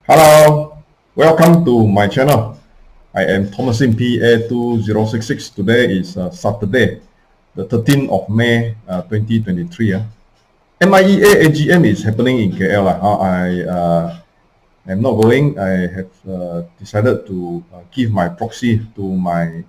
Hello, welcome to my channel. I am Thomasin PA2066. Today is Saturday, the 13th of May 2023. MIEA AGM is happening in KL. I am not going. I have decided to give my proxy to my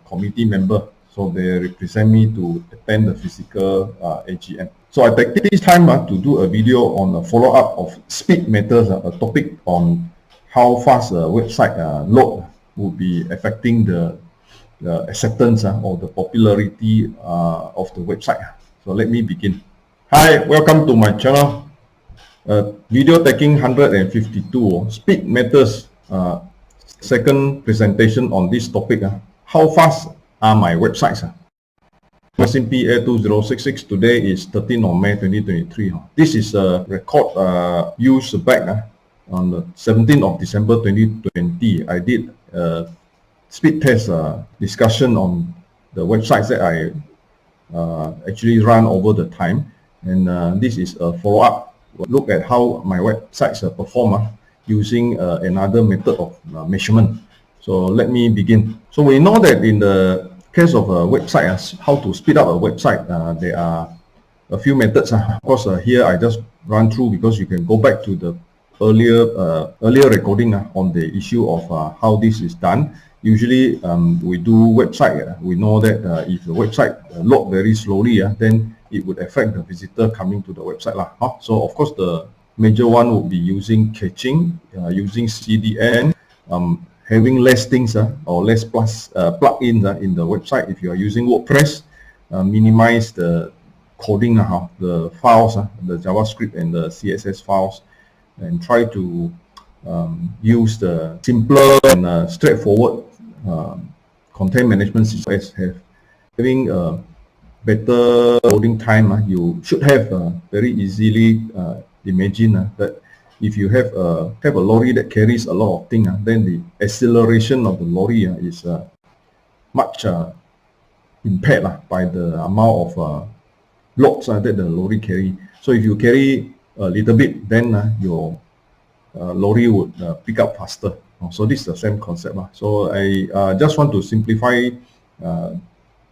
committee member, so they represent me to attend the physical AGM. So I take this time to do a video on a follow-up of speed matters, a topic on how fast a website load will be affecting the acceptance or the popularity of the website. So let me begin. Hi, welcome to my channel. Video taking 152, speed matters. Second presentation on this topic. How fast are my websites? Thomasin PA2066. Today is 13th of May 2023. This is a record used back on the 17th of December 2020. I did a speed test discussion on the websites that I actually run over the time, and this is a follow-up look at how my websites perform using another method of measurement. So let me begin. So we know that in the case of a website, how to speed up a website, there are a few methods. Of course, here I just run through because you can go back to the earlier recording on the issue of how this is done. Usually, we do website. We know that if the website load very slowly, then it would affect the visitor coming to the website. So, of course, the major one would be using caching, using CDN, having less things or less plugins in the website. If you are using WordPress, minimize the coding, the files, the JavaScript and the CSS files, and try to use the simpler and straightforward content management system. Having better loading time, you should have very easily imagine that if you have a lorry that carries a lot of things, then the acceleration of the lorry is much impaired by the amount of loads that the lorry carry. So if you carry a little bit, then your lorry would pick up faster. So this is the same concept. So I just want to simplify to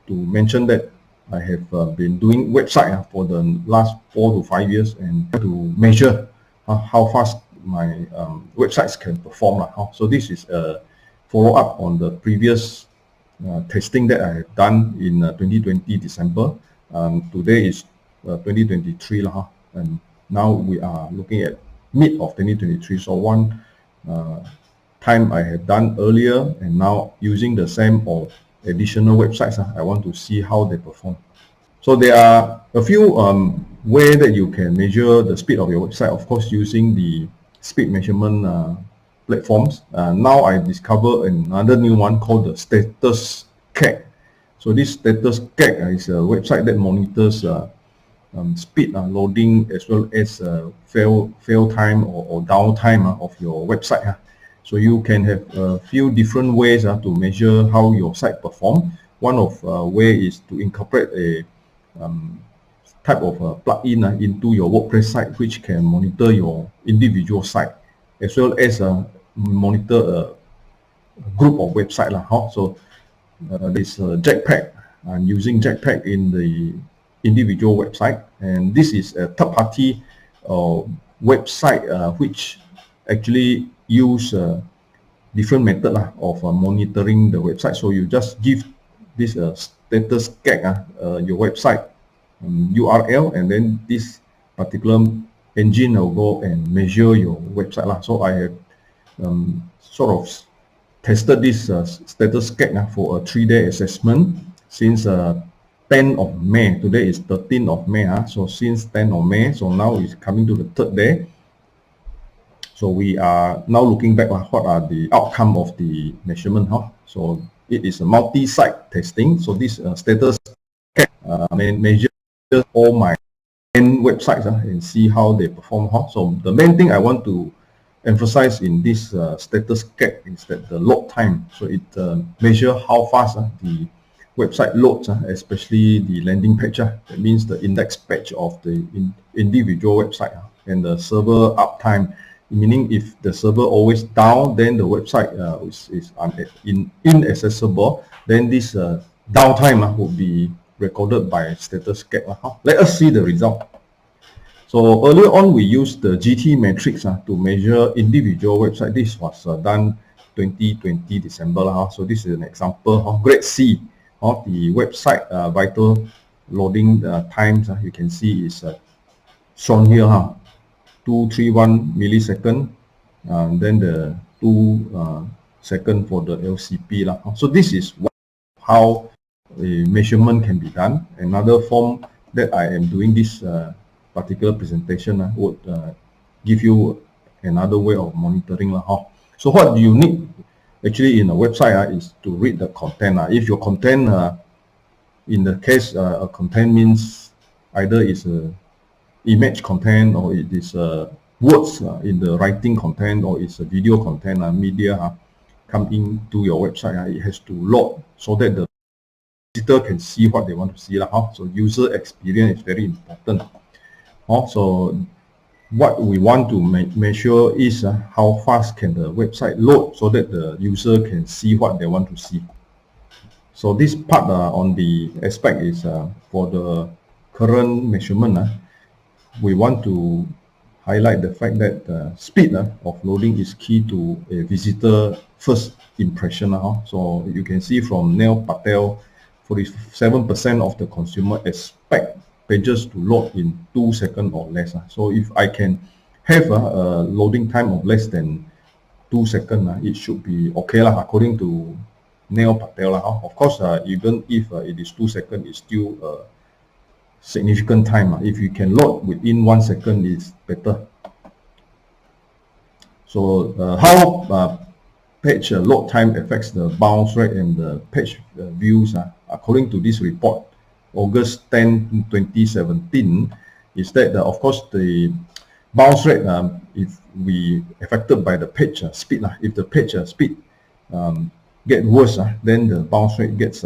mention that I have been doing website for the last 4 to 5 years and to measure how fast my websites can perform. So this is a follow-up on the previous testing that I have done in 2020 December. Today is 2023, and now we are looking at mid of 2023. So one time I have done earlier, and now using the same or additional websites, I want to see how they perform. So there are a few ways that you can measure the speed of your website. Of course, using the speed measurement platforms. Now I discover another new one called the Statuscake. So this Statuscake is a website that monitors speed loading as well as fail time or downtime of your website. So you can have a few different ways to measure how your site perform. One of way is to incorporate a type of plugin into your WordPress site, which can monitor your individual site as well as monitor a group of website. So this Jetpack. I'm using Jetpack in the individual website, and this is a third-party website which actually use different method of monitoring the website. So you just give this Statuscake your website URL, and then this particular engine will go and measure your website. So I have sort of tested this Statuscake for a 3-day assessment since 10th of May. Today is 13th of May. So since 10th of May, so now it's coming to the 3rd day. So we are now looking back at what are the outcome of the measurement. So it is a multi-site testing. So this Statuscake measures all my 10 websites and see how they perform. So the main thing I want to emphasize in this Statuscake is that the load time. So it measures how fast the website loads, especially the landing page. That means the index page of the individual website, and the server uptime meaning if the server always down, then the website is inaccessible, then this downtime would be recorded by Statuscake. Let us see the result. So earlier on, we used the GT matrix to measure individual website. This was done 2020 December. So this is an example of grade C of the website vital loading times. You can see is shown here, 231 millisecond, and then the 2 second for the LCP. So this is how a measurement can be done. Another form that I am doing this particular presentation would give you another way of monitoring. So what you need actually in a website is to read the content. If your content, in the case a content means either it's a image content, or it is words in the writing content, or it's a video content, media come into your website, it has to load so that the visitor can see what they want to see. So user experience is very important. So what we want to measure is how fast can the website load so that the user can see what they want to see. So this part on the aspect is for the current measurement. We want to highlight the fact that speed of loading is key to a visitor first impression. So you can see from Neil Patel, 47% of the consumer expect pages to load in 2 seconds or less. So if I can have a loading time of less than 2 seconds, it should be okay according to Neil Patel. Of course, even if it is 2 seconds, it's still a significant time. If you can load within 1 second, it's better. So how page load time affects the bounce rate and the page views, according to this report, August 10, 2017, is that of course the bounce rate, if we affected by the page speed, if the page speed get worse, then the bounce rate gets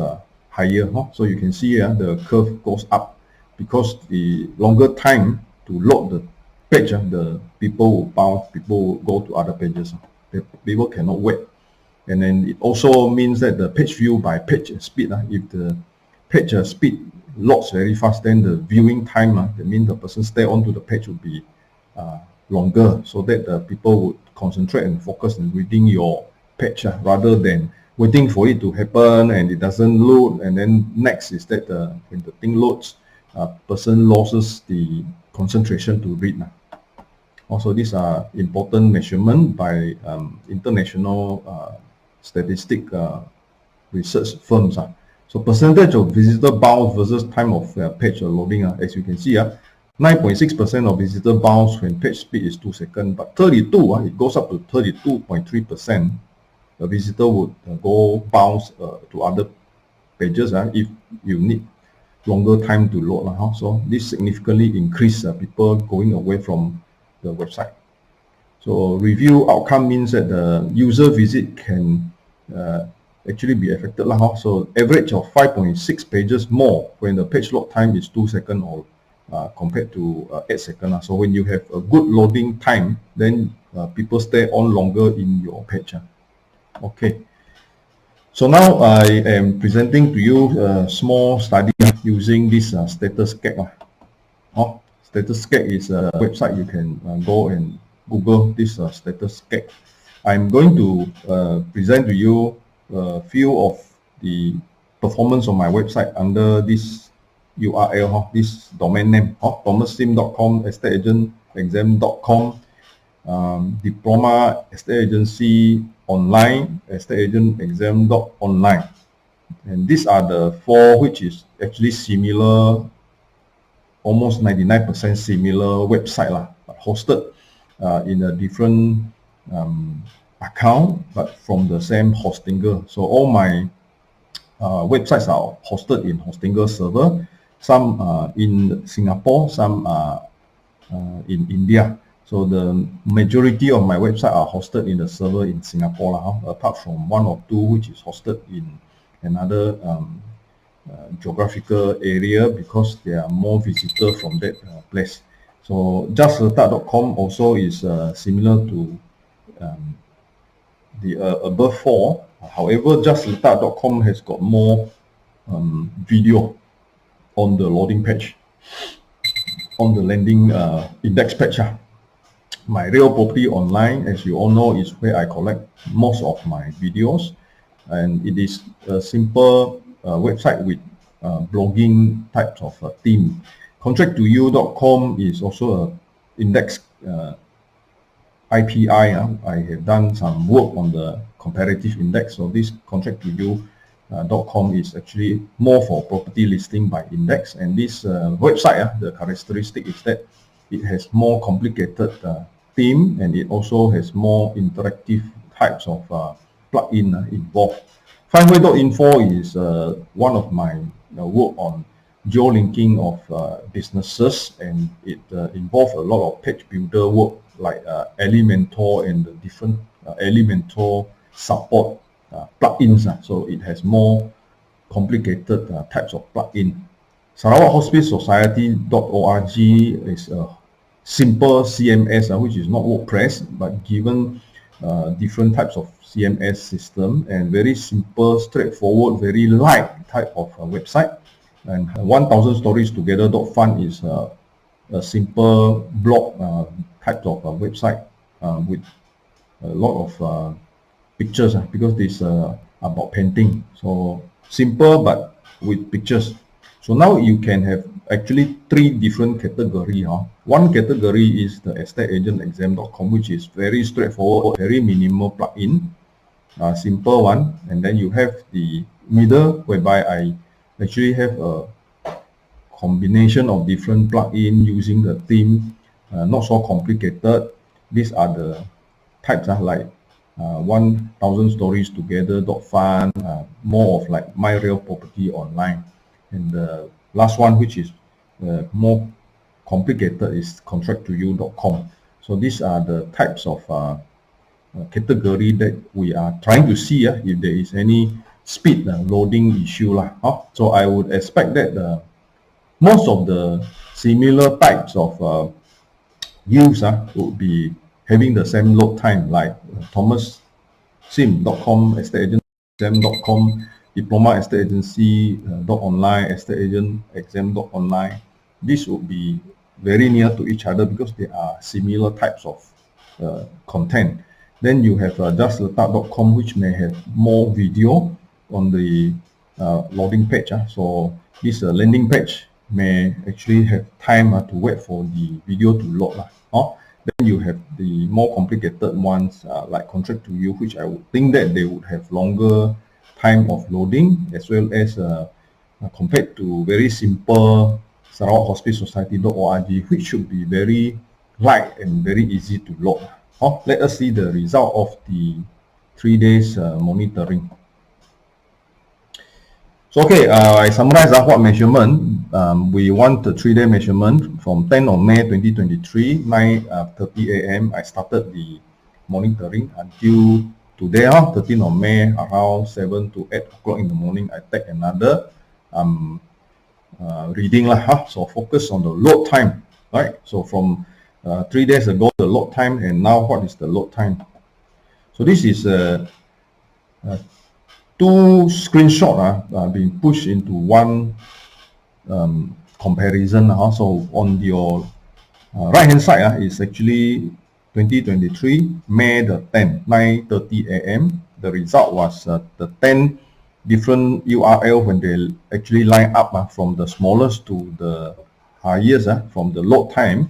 higher. So you can see the curve goes up, because the longer time to load the page, the people will bounce, people will go to other pages. The people cannot wait. And then it also means that the page view by page speed, if the page speed loads very fast, then the viewing time, that means the person stay onto the page will be longer, so that the people would concentrate and focus on reading your page rather than waiting for it to happen and it doesn't load. And then next is that when the thing loads, person loses the concentration to read. Also, these are important measurement by international statistic research firms. So percentage of visitor bounce versus time of page loading, as you can see, 9.6% of visitor bounce when page speed is 2 seconds, but 32, it goes up to 32.3%. The visitor would go bounce to other pages if you need longer time to load. So this significantly increase people going away from the website. So review outcome means that the user visit can actually be affected. So average of 5.6 pages more when the page load time is 2 seconds or compared to 8 seconds. So when you have a good loading time, then people stay on longer in your page. Okay. So now I am presenting to you a small study using this Statuscake. Statuscake is a website. You can go and Google this Statuscake. I'm going to present to you a few of the performance on my website under this URL, this domain name, thomassim.com, estateagentexam.com, diploma estate agency online, estate agent exam.online. And these are the 4 which is actually similar, almost 99% similar website, hosted in a different account, but from the same hostinger. So all my websites are hosted in hostinger server, some in Singapore, some in India. So the majority of my website are hosted in the server in Singapore, apart from 1 or 2 which is hosted in another geographical area, because there are more visitors from that place. So justletak.com also is similar to the above four. However, justletak.com has got more video on the loading page, on the landing index page. My real property online, as you all know, is where I collect most of my videos, and it is a simple website with blogging types of theme. Contract2you.com is also a index IPI. I have done some work on the comparative index, so this contract2you.com is actually more for property listing by index, and this website, the characteristic is that it has more complicated theme, and it also has more interactive types of plugin involved. Findway.info is one of my work on geolinking of businesses, and it involves a lot of page builder work like Elementor and the different Elementor support plugins. So it has more complicated types of plugin. Sarawak Hospice Society.org is a simple CMS, which is not WordPress, but given different types of CMS system, and very simple, straightforward, very light type of website. And 1000 stories together.fun is a simple blog type of website with a lot of pictures, because this about painting. So simple but with pictures. So now you can have actually three different categories. One category is the estateagentexam.com, which is very straightforward, very minimal plugin, simple one. And then you have the middle, whereby I actually have a combination of different plugin using the theme, not so complicated. These are the types, like 1000 stories together.fun, more of like my real property online. And the last one, which is more complicated, is contract2you.com. So these are the types of category that we are trying to see if there is any speed loading issue. So I would expect that most of the similar types of use would be having the same load time, like thomasim.com, estateagentexam.com, diploma estate agency .online, estateagentexam.online. This would be very near to each other because they are similar types of content. Then you have justletak.com, which may have more video on the loading page. So this landing page may actually have time to wait for the video to load. Then you have the more complicated ones like contract2you, which I would think that they would have longer time of loading, as well as compared to very simple Sarawak Hospice Society.org, which should be very light and very easy to load. Let us see the result of the 3 days monitoring. So okay, I summarize what measurement. We want the 3-day measurement from 10 of May 2023, 9:30 a.m. I started the monitoring until today, 13 of May, around 7 to 8 o'clock in the morning, I take another reading. So focus on the load time, right? So from 3 days ago, the load time, and now what is the load time? So this is two screenshots being pushed into one comparison. So on your right hand side is actually 2023 May the 10th, 9:30 a.m. The result was the 10 different URL when they actually line up from the smallest to the highest from the load time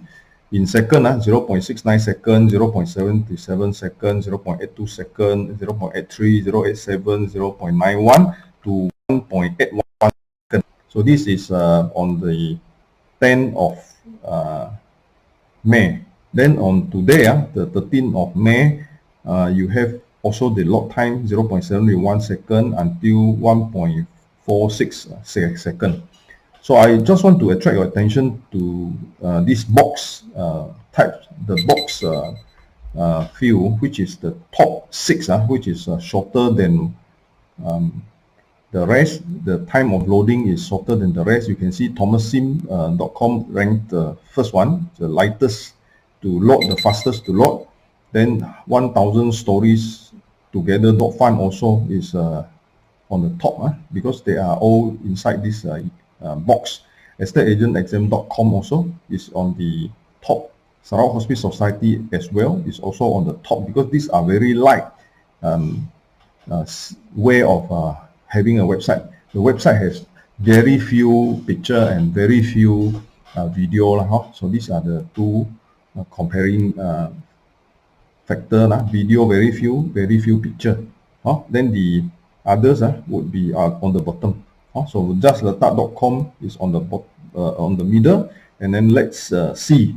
in second, 0.69 seconds, 0.77 seconds, 0.82 seconds, 0.83, 0.87, 0.91 to 1.81 seconds. So this is on the 10th of May. Then on today, the 13th of May, you have also the load time 0.71 second until 1.46 second. So I just want to attract your attention to this box type, the box field, which is the top 6, which is shorter than the rest, the time of loading is shorter than the rest. You can see thomassim.com ranked the first one, the lightest to load, the fastest to load. Then 1000 stories together.fun also is on the top, because they are all inside this box. estateagentexam.com also is on the top. Sarawak Hospice Society as well is also on the top, because these are very light way of having a website. The website has very few picture and very few video so these are the two comparing factor video very few picture. Then the others would be on the bottom. So justletak.com is on the middle, and then let's see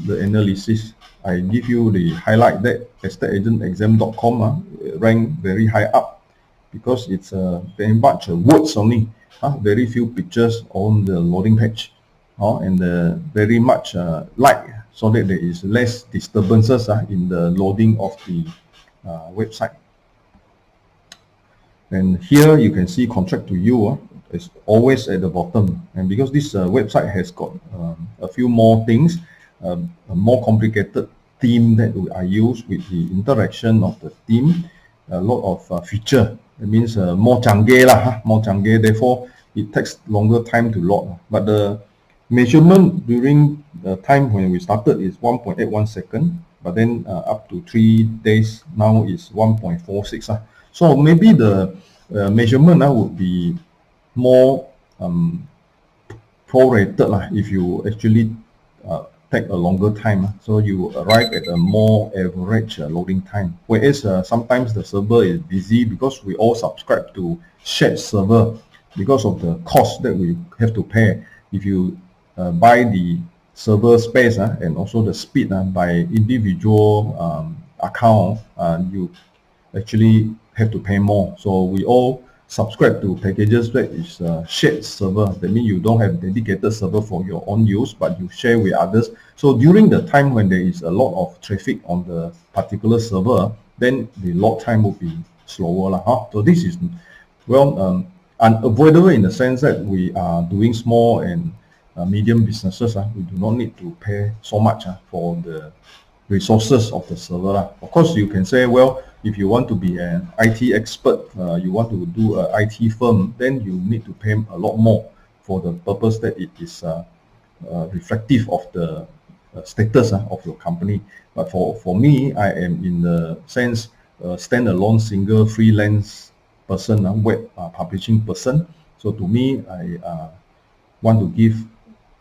the analysis. I give you the highlight that estateagentexam.com ranked very high up, because it's very much words only, very few pictures on the loading page, and very much light, so that there is less disturbances in the loading of the website. And here you can see contract to you is always at the bottom, and because this website has got a few more things, a more complicated theme that I use with the interaction of the theme, a lot of feature. That means more canggih more canggih, therefore it takes longer time to load. But the measurement during the time when we started is 1.81 second, but then up to 3 days now is 1.46. So maybe the measurement would be more prorated if you actually take a longer time, so you arrive at a more average loading time. Whereas sometimes the server is busy, because we all subscribe to shared server because of the cost that we have to pay. If you buy the server space and also the speed by individual account, you actually have to pay more. So we all subscribe to packages that is shared server. That means you don't have dedicated server for your own use, but you share with others. So during the time when there is a lot of traffic on the particular server, then the load time will be slower. So this is, well, unavoidable in the sense that we are doing small and medium businesses. We do not need to pay so much for the resources of the server. Of course, you can say, well, if you want to be an IT expert, you want to do an IT firm, then you need to pay a lot more for the purpose that it is reflective of the status of your company. But for me, I am in the sense standalone single freelance person, web publishing person. So to me, I want to give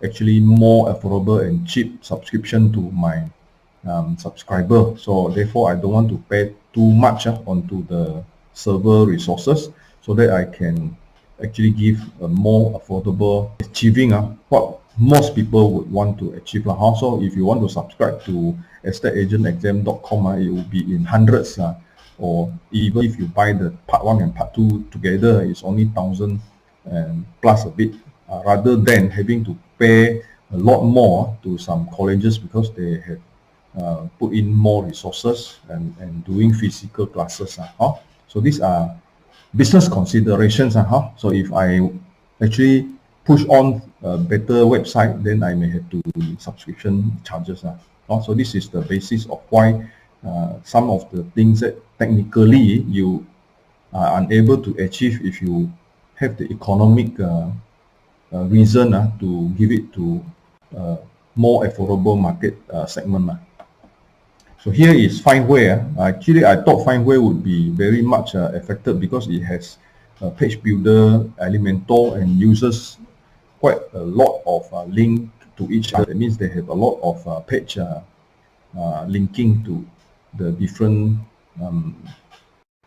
actually more affordable and cheap subscription to my subscriber. So therefore I don't want to pay too much onto the server resources, so that I can actually give a more affordable, achieving what most people would want to achieve. So if you want to subscribe to estateagentexam.com, it will be in hundreds, or even if you buy the part 1 and part 2 together, it's only 1,000 and plus a bit, rather than having to pay a lot more to some colleges because they have put in more resources and doing physical classes. So these are business considerations. So if I actually push on a better website, then I may have to subscription charges. So this is the basis of why some of the things that technically you are unable to achieve if you have the economic reason to give it to more affordable market segment. So here is Findware. Actually, I thought Findware would be very much affected because it has Page Builder, Elementor, and uses quite a lot of link to each other. That means they have a lot of page linking to the different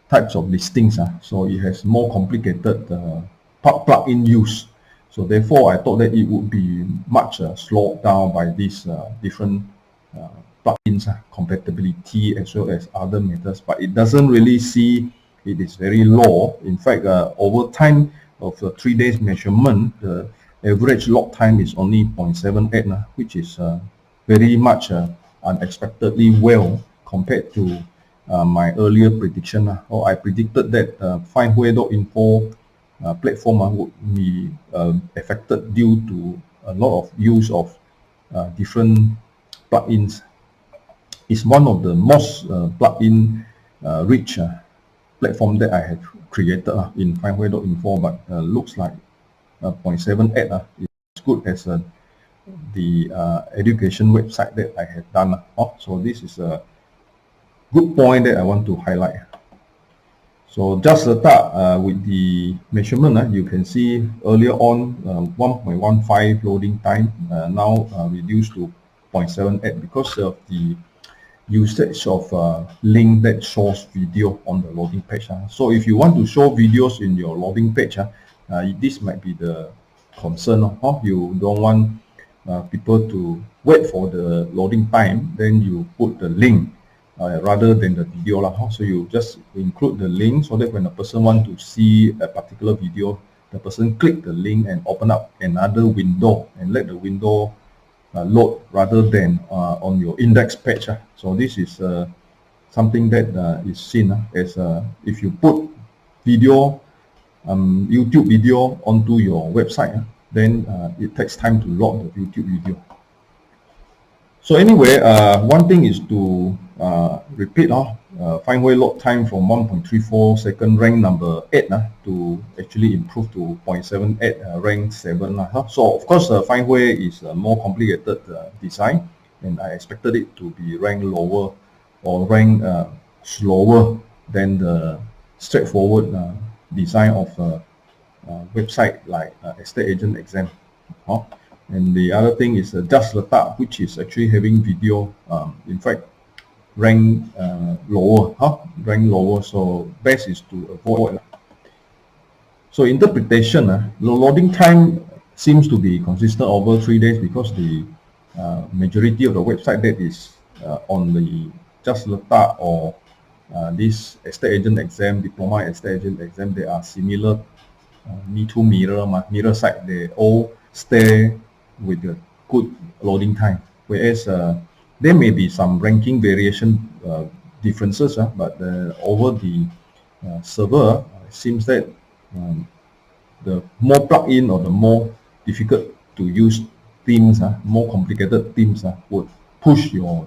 types of listings. So it has more complicated plug-in use. So therefore, I thought that it would be much slowed down by these different plugins compatibility as well as other methods, but it doesn't really see it is very low. In fact, over time of the 3 days measurement, the average log time is only 0.78, which is very much unexpectedly well compared to my earlier prediction, or I predicted that Findhui.info platform would be affected due to a lot of use of different plugins. It's one of the most plugin rich platform that I have created in Findhui.info, but looks like 0.78 is good as the education website that I have done. So this is a good point that I want to highlight. So just start with the measurement. You can see earlier on 1.15 loading time, now reduced to 0.78 because of the usage of link that shows video on the loading page. So if you want to show videos in your loading page, this might be the concern. You don't want people to wait for the loading time, then you put the link rather than the video. So you just include the link so that when a person wants to see a particular video, the person click the link and open up another window and let the window load rather than on your index page. So this is something that is seen as if you put video, YouTube video onto your website, then it takes time to load the YouTube video. So anyway, one thing is to repeat Findhui load time from 1.34 second rank number 8 to actually improve to 0.78 rank 7. So of course Findhui is a more complicated design, and I expected it to be ranked lower or ranked slower than the straightforward design of a website like estate agent exam. And the other thing is Just Letak, which is actually having video, in fact, rank lower, so best is to avoid. So interpretation, the loading time seems to be consistent over 3 days because the majority of the website that is on the Just Letak or this estate agent exam, diploma estate agent exam, they are similar Me Too mirror site. They all stay with a good loading time, whereas there may be some ranking variation differences, but over the server, it seems that the more plug-in or the more difficult to use themes, more complicated themes would push your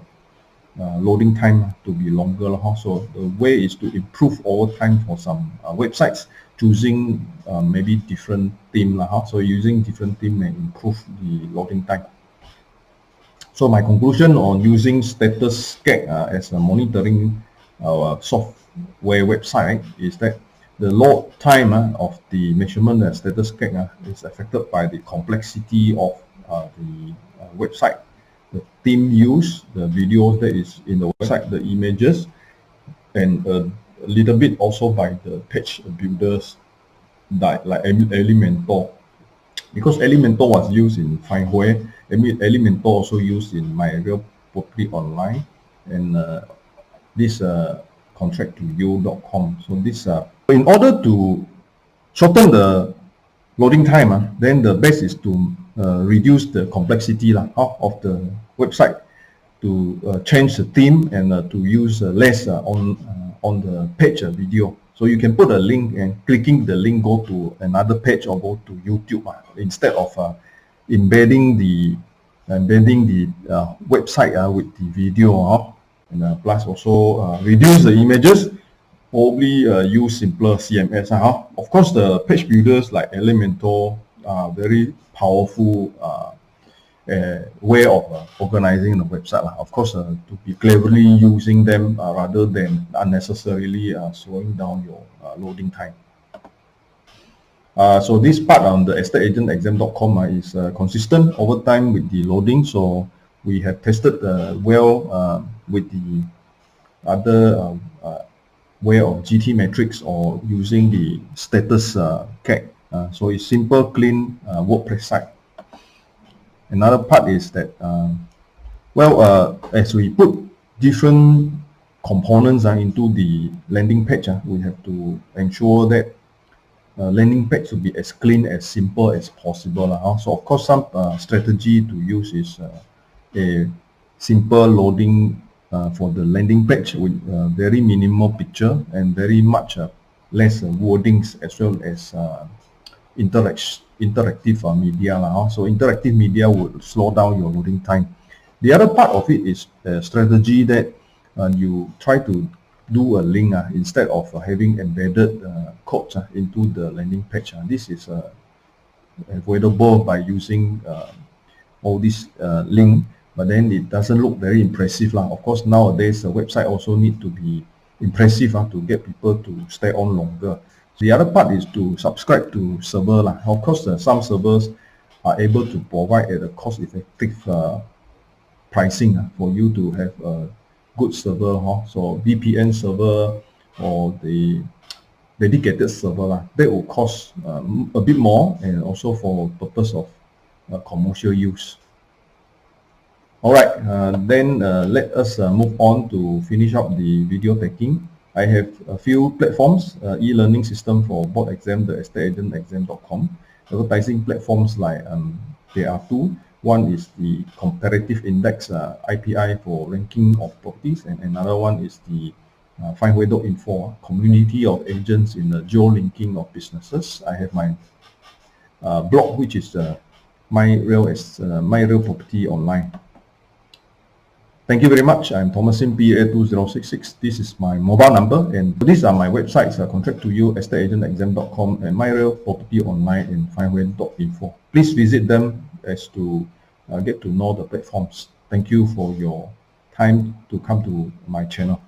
loading time to be longer. So the way is to improve over time for some websites, choosing maybe different theme. So using different theme may improve the loading time. So my conclusion on using Statuscake as a monitoring software website is that the load time of the measurement Statuscake is affected by the complexity of the website, the theme used, the videos that is in the website, the images, and a little bit also by the page builders like Elementor. Because Elementor was used in Findhui, Elementor also used in My Real Property Online, and this contract2you.com. So this in order to shorten the loading time, then the best is to reduce the complexity of the website, to change the theme and to use less on the page video. So you can put a link and clicking the link go to another page or go to YouTube instead of embedding the website with the video, and plus also reduce the images. Probably use simpler CMS. Of course, the page builders like Elementor are very powerful way of organizing the website. Of course, to be cleverly using them rather than unnecessarily slowing down your loading time. So this part on the estateagentexam.com is consistent over time with the loading. So we have tested well with the other way of GT matrix or using the Statuscake. So it's simple, clean WordPress site. Another part is that, as we put different components into the landing page, we have to ensure that landing page will be as clean, as simple as possible. So of course, some strategy to use is a simple loading for the landing page with very minimal picture and very much less wordings, as well as interactive media so interactive media would slow down your loading time. The other part of it is a strategy that you try to do a link instead of having embedded codes into the landing page. This is avoidable by using all this link, but then it doesn't look very impressive Of course, nowadays the website also need to be impressive to get people to stay on longer. The other part is to subscribe to server Of course, some servers are able to provide at a cost-effective pricing for you to have a good server. So VPN server or the dedicated server that will cost a bit more, and also for purpose of commercial use. All right, then let us move on to finish up the video tagging. I have a few platforms, e-learning system for board exam, the estateagentexam.com, advertising platforms like there are two. One is the comparative index IPI for ranking of properties, and another one is the findway.info, community of agents in the geo-linking of businesses. I have my blog, which is my real property online. Thank you very much. I'm Thomasin, PA2066. This is my mobile number, and these are my websites, Contract to You, estateagentexam.com, and My Real Property Online, and findway.info. Please visit them as to get to know the platforms. Thank you for your time to come to my channel.